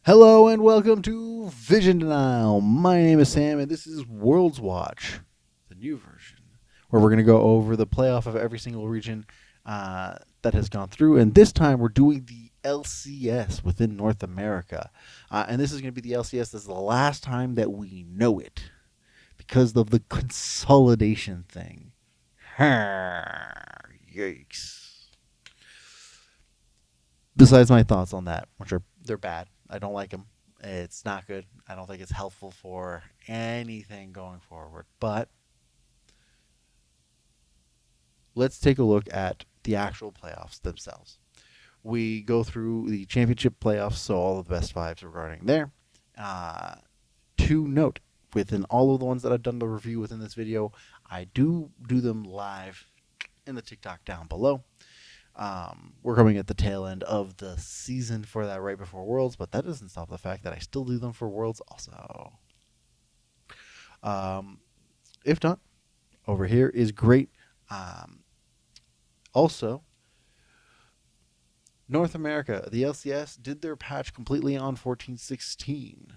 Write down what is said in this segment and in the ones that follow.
Hello and welcome to Vision Denial. My name is Sam and this is Worlds Watch, the new version, where we're going to go over the playoff of every single region that has gone through. And this time we're doing the LCS within North America. And this is going to be the LCS. This is the last time that we know it because of the consolidation thing. Yikes. Besides my thoughts on that, which they're bad. I don't like them. It's not good. I don't think it's helpful for anything going forward. But let's take a look at the actual playoffs themselves. We go through the championship playoffs, so all of the best fives regarding there. To note, within all of the ones that I've done the review within this video, I do them live in the TikTok down below. We're coming at the tail end of the season for that right before Worlds, but that doesn't stop the fact that I still do them for Worlds also. If not, over here is great. Also, North America, the LCS did their patch completely on 14.16.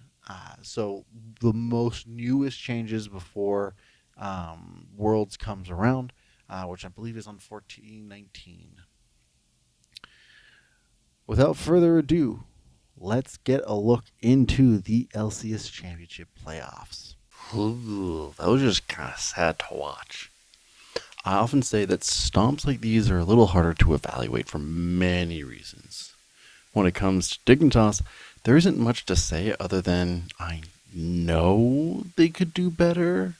So the most newest changes before Worlds comes around, which I believe is on 14.19. Without further ado, let's get a look into the LCS Championship playoffs. Ooh, that was just kind of sad to watch. I often say that stomps like these are a little harder to evaluate for many reasons. When it comes to Dignitas, there isn't much to say other than I know they could do better.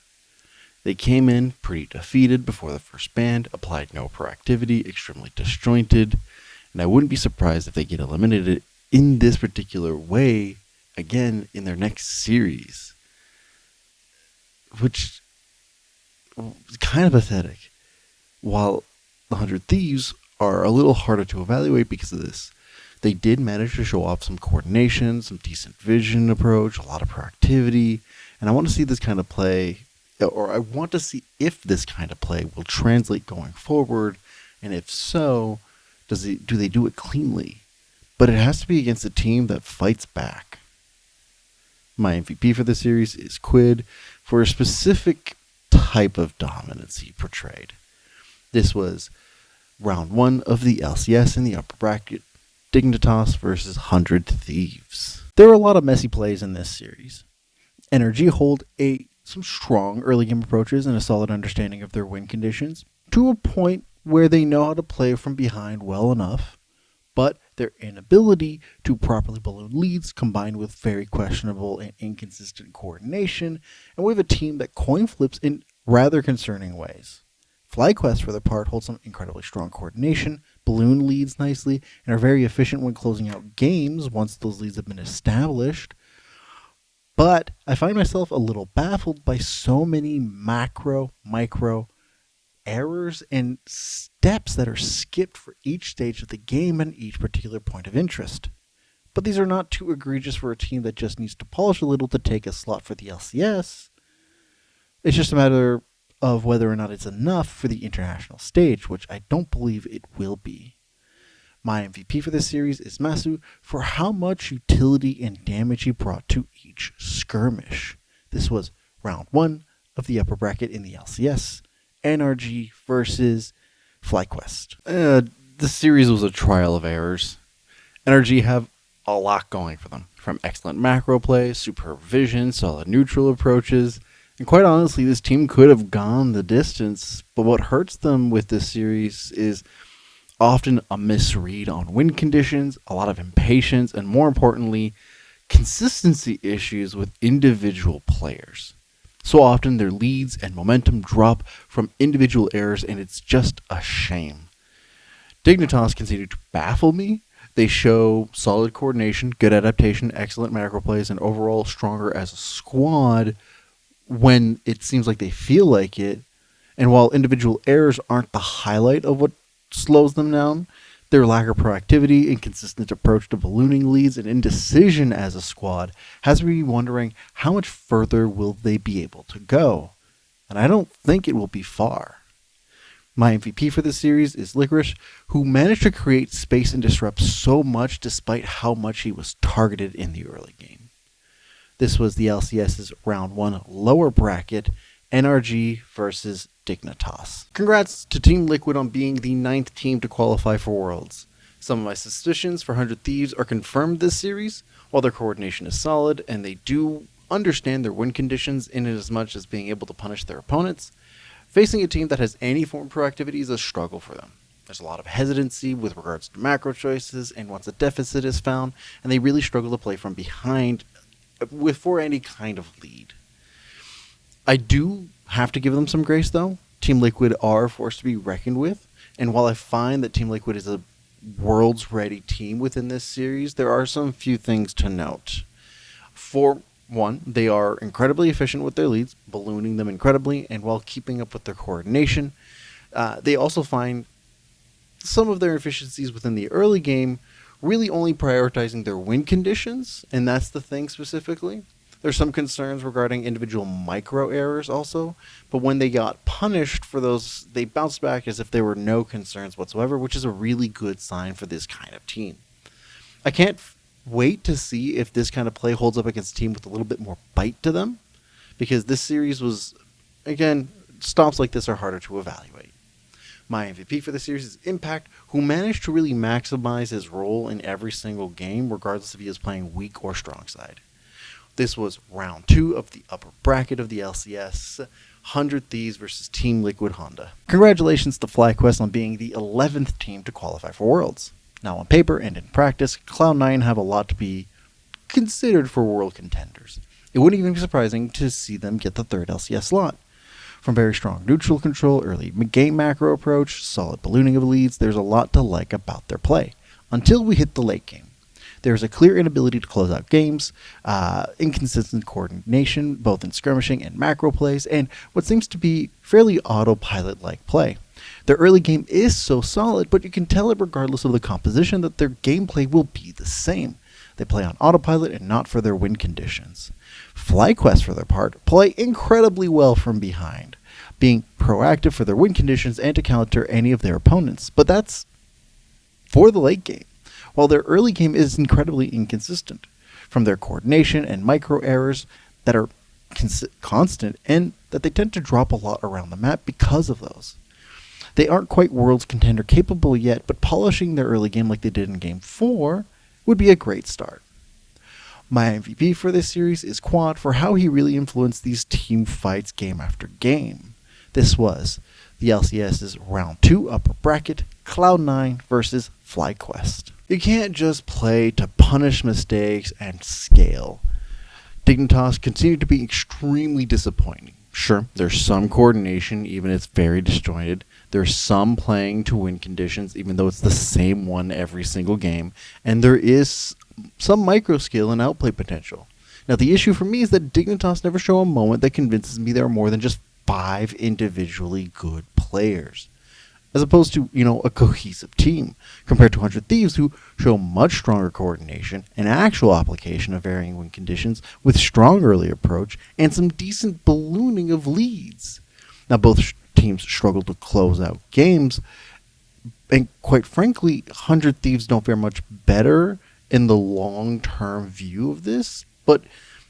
They came in pretty defeated before the first band, applied no proactivity, extremely disjointed, and I wouldn't be surprised if they get eliminated in this particular way again in their next series. Which is kind of pathetic. While the 100 Thieves are a little harder to evaluate because of this, they did manage to show off some coordination, some decent vision approach, a lot of proactivity, and I want to see this kind of play, or I want to see if this kind of play will translate going forward, and if so, do they do it cleanly? But it has to be against a team that fights back. My MVP for this series is Quid for a specific type of dominance he portrayed. This was round 1 of the LCS in the upper bracket, Dignitas versus 100 Thieves. There were a lot of messy plays in this series. NRG hold some strong early game approaches and a solid understanding of their win conditions, to a point where they know how to play from behind well enough, but their inability to properly balloon leads combined with very questionable and inconsistent coordination, and we have a team that coin flips in rather concerning ways. FlyQuest, for their part, holds some incredibly strong coordination, balloon leads nicely, and are very efficient when closing out games once those leads have been established. But I find myself a little baffled by so many macro, micro errors and steps that are skipped for each stage of the game and each particular point of interest. But these are not too egregious for a team that just needs to polish a little to take a slot for the LCS. It's just a matter of whether or not it's enough for the international stage, which I don't believe it will be. My MVP for this series is Masu for how much utility and damage he brought to each skirmish. This was round 1 of the upper bracket in the LCS. NRG versus FlyQuest. This series was a trial of errors. NRG have a lot going for them, from excellent macro play, superb vision, solid neutral approaches, and quite honestly, this team could have gone the distance, but what hurts them with this series is often a misread on win conditions, a lot of impatience, and more importantly, consistency issues with individual players. So often their leads and momentum drop from individual errors, and it's just a shame. Dignitas continue to baffle me. They show solid coordination, good adaptation, excellent macro plays, and overall stronger as a squad when it seems like they feel like it. And while individual errors aren't the highlight of what slows them down, Their lack of proactivity, inconsistent approach to ballooning leads, and indecision as a squad has me wondering how much further will they be able to go. And I don't think it will be far. My MVP for this series is Licorice, who managed to create space and disrupt so much despite how much he was targeted in the early game. This was the LCS's Round 1 lower bracket, NRG versus Dignitas. Congrats to Team Liquid on being the 9th team to qualify for Worlds. Some of my suspicions for 100 Thieves are confirmed this series, while their coordination is solid and they do understand their win conditions in as much as being able to punish their opponents. Facing a team that has any form of proactivity is a struggle for them. There's a lot of hesitancy with regards to macro choices and once a deficit is found, and they really struggle to play from behind for any kind of lead. I do have to give them some grace, though. Team Liquid are a force to be reckoned with, and while I find that Team Liquid is a worlds-ready team within this series, there are some few things to note. For one, they are incredibly efficient with their leads, ballooning them incredibly, and while keeping up with their coordination. They also find some of their efficiencies within the early game really only prioritizing their win conditions, and that's the thing specifically. There's some concerns regarding individual micro errors also, but when they got punished for those, they bounced back as if there were no concerns whatsoever, which is a really good sign for this kind of team. I can't wait to see if this kind of play holds up against a team with a little bit more bite to them, because this series was, again, stomps like this are harder to evaluate. My MVP for the series is Impact, who managed to really maximize his role in every single game, regardless if he is playing weak or strong side. This was round 2 of the upper bracket of the LCS, 100 Thieves versus Team Liquid Honda. Congratulations to FlyQuest on being the 11th team to qualify for Worlds. Now on paper and in practice, Cloud9 have a lot to be considered for world contenders. It wouldn't even be surprising to see them get the 3rd LCS slot. From very strong neutral control, early game macro approach, solid ballooning of leads, there's a lot to like about their play. Until we hit the late game. There's a clear inability to close out games, inconsistent coordination, both in skirmishing and macro plays, and what seems to be fairly autopilot-like play. Their early game is so solid, but you can tell it regardless of the composition that their gameplay will be the same. They play on autopilot and not for their win conditions. FlyQuest, for their part, play incredibly well from behind, being proactive for their win conditions and to counter any of their opponents, but that's for the late game. While their early game is incredibly inconsistent, from their coordination and micro errors that are constant and that they tend to drop a lot around the map because of those. They aren't quite Worlds contender capable yet, but polishing their early game like they did in Game 4 would be a great start. My MVP for this series is Quad for how he really influenced these team fights game after game. This was the LCS's Round 2 upper bracket, Cloud9 versus FlyQuest. You can't just play to punish mistakes and scale. Dignitas continue to be extremely disappointing. Sure, there's some coordination, even if it's very disjointed. There's some playing to win conditions, even though it's the same one every single game. And there is some micro skill and outplay potential. Now, the issue for me is that Dignitas never show a moment that convinces me there are more than just 5 individually good players, as opposed to, a cohesive team, compared to 100 Thieves, who show much stronger coordination and actual application of varying win conditions with strong early approach and some decent ballooning of leads. Now, both teams struggle to close out games, and quite frankly, 100 Thieves don't fare much better in the long-term view of this, but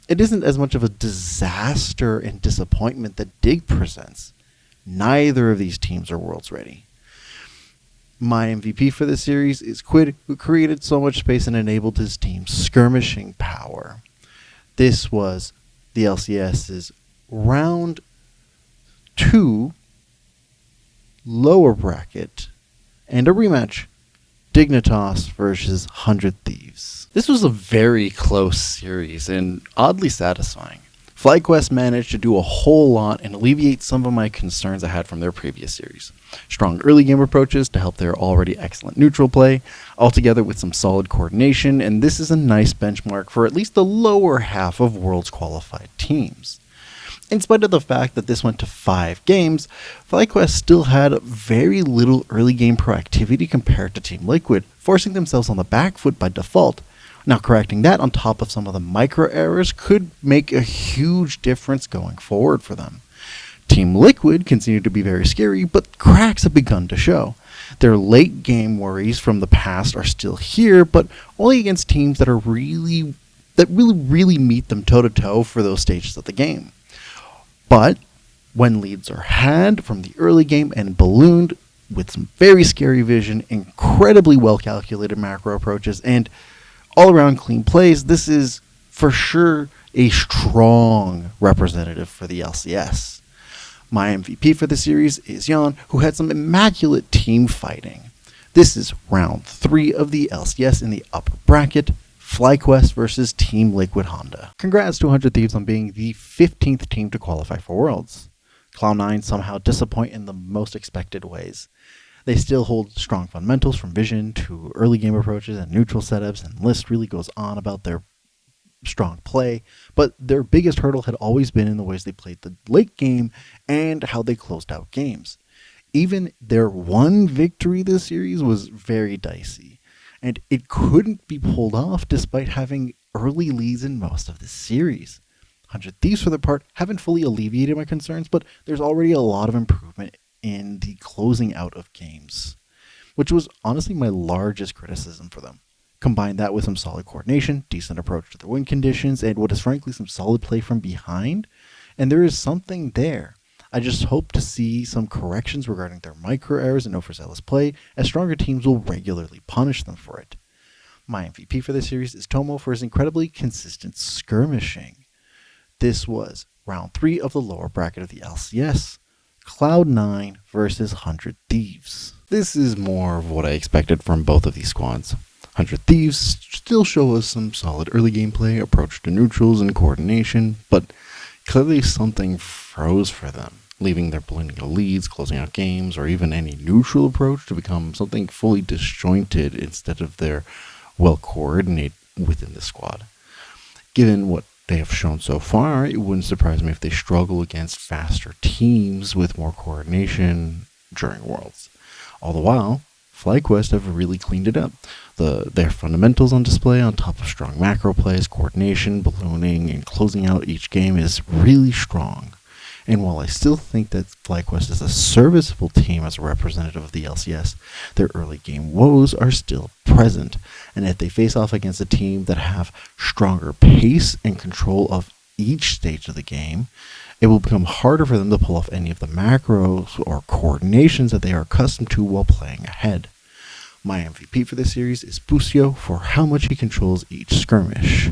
it isn't as much of a disaster and disappointment that Dig presents. Neither of these teams are Worlds ready. My MVP for this series is Quid, who created so much space and enabled his team's skirmishing power. This was the LCS's Round 2 lower bracket and a rematch, Dignitas versus 100 Thieves. This was a very close series and oddly satisfying. FlyQuest managed to do a whole lot and alleviate some of my concerns I had from their previous series. Strong early game approaches to help their already excellent neutral play, altogether with some solid coordination, and this is a nice benchmark for at least the lower half of Worlds qualified teams. In spite of the fact that this went to 5 games, FlyQuest still had very little early game proactivity compared to Team Liquid, forcing themselves on the back foot by default. Now, correcting that on top of some of the micro errors could make a huge difference going forward for them. Team Liquid continued to be very scary, but cracks have begun to show. Their late game worries from the past are still here, but only against teams that really meet them toe to toe for those stages of the game. But when leads are had from the early game and ballooned with some very scary vision, incredibly well calculated macro approaches, and all around clean plays, this is for sure a strong representative for the LCS. My MVP for the series is Jan, who had some immaculate team fighting. This is round 3 of the LCS in the upper bracket, FlyQuest versus Team Liquid Honda. Congrats to 100 Thieves on being the 15th team to qualify for Worlds. Cloud9 somehow disappoint in the most expected ways. They still hold strong fundamentals from vision to early game approaches and neutral setups, and the list really goes on about their strong play, but their biggest hurdle had always been in the ways they played the late game and how they closed out games. Even their one victory this series was very dicey, and it couldn't be pulled off despite having early leads in most of the series. 100 Thieves, for their part, haven't fully alleviated my concerns, but there's already a lot of improvement in the closing out of games, which was honestly my largest criticism for them. Combine that with some solid coordination, decent approach to the win conditions, and what is frankly some solid play from behind, and there is something there. I just hope to see some corrections regarding their micro errors and overzealous play, as stronger teams will regularly punish them for it. My MVP for this series is Tomo for his incredibly consistent skirmishing. This was round 3 of the lower bracket of the LCS, Cloud9 versus 100 Thieves. This is more of what I expected from both of these squads. 100 Thieves still show us some solid early gameplay, approach to neutrals, and coordination, but clearly something froze for them, leaving their ballooning leads, closing out games, or even any neutral approach to become something fully disjointed instead of their well-coordinated within the squad. Given what they have shown so far, it wouldn't surprise me if they struggle against faster teams with more coordination during Worlds. All the while, FlyQuest have really cleaned it up. Their fundamentals on display on top of strong macro plays, coordination, ballooning, and closing out each game is really strong. And while I still think that FlyQuest is a serviceable team as a representative of the LCS, their early game woes are still present. And if they face off against a team that have stronger pace and control of each stage of the game, it will become harder for them to pull off any of the macros or coordinations that they are accustomed to while playing ahead. My MVP for this series is Busio for how much he controls each skirmish.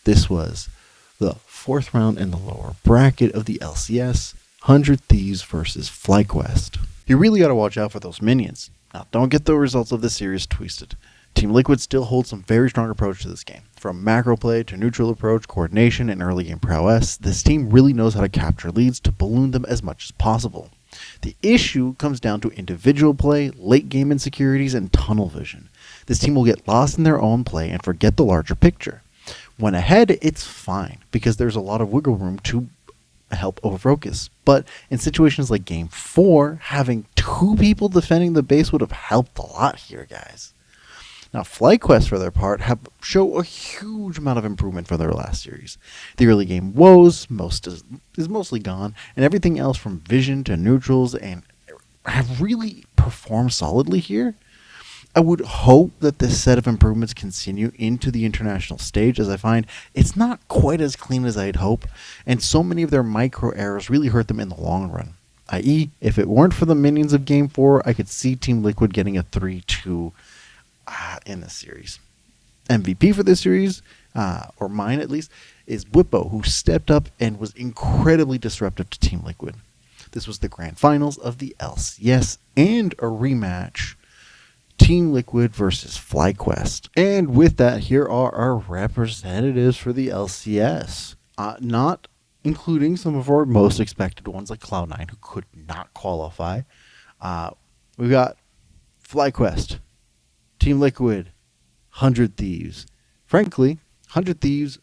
This was the 4th round in the lower bracket of the LCS, 100 Thieves versus FlyQuest. You really gotta watch out for those minions. Now, don't get the results of this series twisted. Team Liquid still holds some very strong approach to this game. From macro play to neutral approach, coordination, and early game prowess, this team really knows how to capture leads to balloon them as much as possible. The issue comes down to individual play, late game insecurities, and tunnel vision. This team will get lost in their own play and forget the larger picture. When ahead, it's fine, because there's a lot of wiggle room to help overfocus. But in situations like Game 4, having 2 people defending the base would have helped a lot here, guys. Now, FlyQuest, for their part, show a huge amount of improvement from their last series. The early game woes is mostly gone, and everything else from vision to neutrals and have really performed solidly here. I would hope that this set of improvements continue into the international stage, as I find it's not quite as clean as I'd hope, and so many of their micro errors really hurt them in the long run. I.e., if it weren't for the minions of Game 4, I could see Team Liquid getting a 3-2 in this series. MVP for this series, or mine at least, is Whippo, who stepped up and was incredibly disruptive to Team Liquid. This was the grand finals of the LCS and a rematch. Team Liquid versus FlyQuest. And with that, here are our representatives for the LCS. Not including some of our most expected ones like Cloud9, who could not qualify. We've got FlyQuest, Team Liquid, 100 Thieves. Frankly, 100 Thieves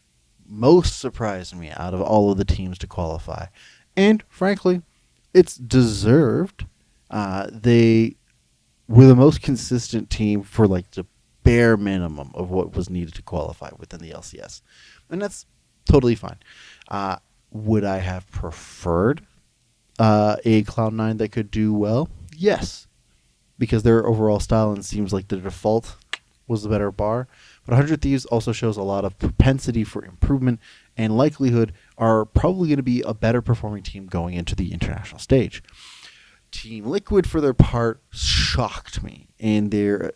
most surprised me out of all of the teams to qualify. And frankly, it's deserved. They were the most consistent team for like the bare minimum of what was needed to qualify within the LCS. And that's totally fine. Would I have preferred a Cloud9 that could do well? Yes, because their overall style and seems like the default was the better bar. But 100 Thieves also shows a lot of propensity for improvement and likelihood are probably going to be a better performing team going into the international stage. Team Liquid, for their part, shocked me in their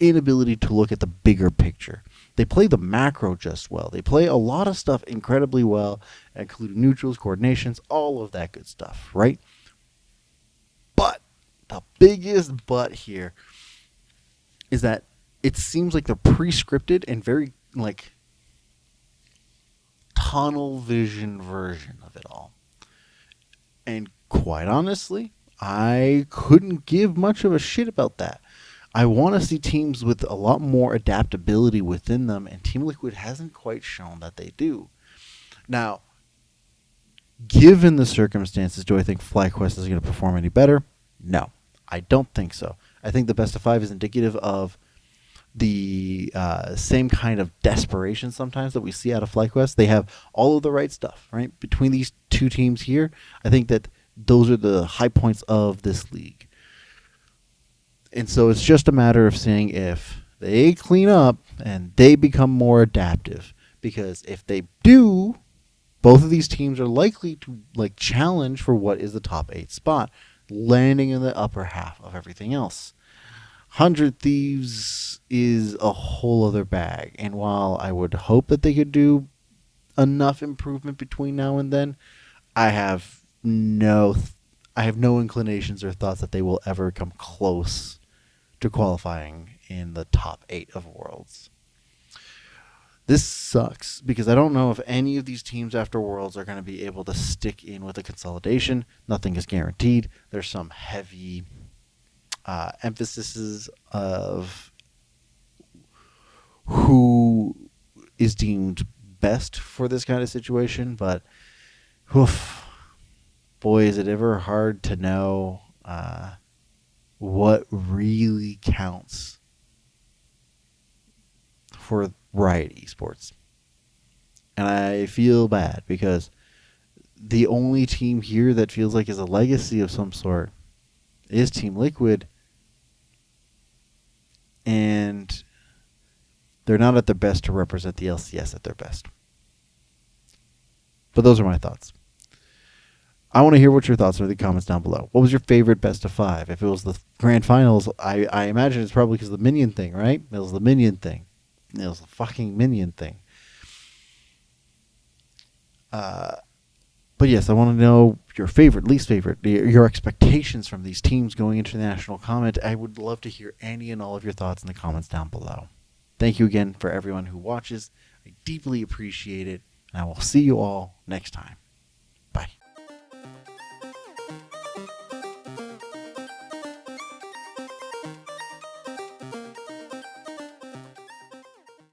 inability to look at the bigger picture. They play the macro just well. They play a lot of stuff incredibly well, including neutrals, coordinations, all of that good stuff, right? But the biggest but here is that it seems like the pre-scripted and very like tunnel vision version of it all. And quite honestly, I couldn't give much of a shit about that. I want to see teams with a lot more adaptability within them, and Team Liquid hasn't quite shown that they do. Now, given the circumstances, do I think FlyQuest is going to perform any better? No, I don't think so. I think the best of 5 is indicative of the same kind of desperation sometimes that we see out of FlyQuest. They have all of the right stuff, right? Between these two teams here, I think that those are the high points of this league. And so it's just a matter of seeing if they clean up and they become more adaptive. Because if they do, both of these teams are likely to like challenge for what is the top 8 spot, landing in the upper half of everything else. 100 Thieves is a whole other bag. And while I would hope that they could do enough improvement between now and then, I have no inclinations or thoughts that they will ever come close to qualifying in the top 8 of Worlds. This sucks because I don't know if any of these teams after Worlds are going to be able to stick in with a consolidation. Nothing is guaranteed. There's some heavy emphases of who is deemed best for this kind of situation, but boy, is it ever hard to know what really counts for Riot Esports. And I feel bad because the only team here that feels like is a legacy of some sort is Team Liquid. And they're not at their best to represent the LCS at their best. But those are my thoughts. I want to hear what your thoughts are in the comments down below. What was your favorite best of 5? If it was the grand finals, I imagine it's probably because of the minion thing, right? It was the minion thing. It was the fucking minion thing. But yes, I want to know your favorite, least favorite, your expectations from these teams going into the national comment. I would love to hear any and all of your thoughts in the comments down below. Thank you again for everyone who watches. I deeply appreciate it, and I will see you all next time.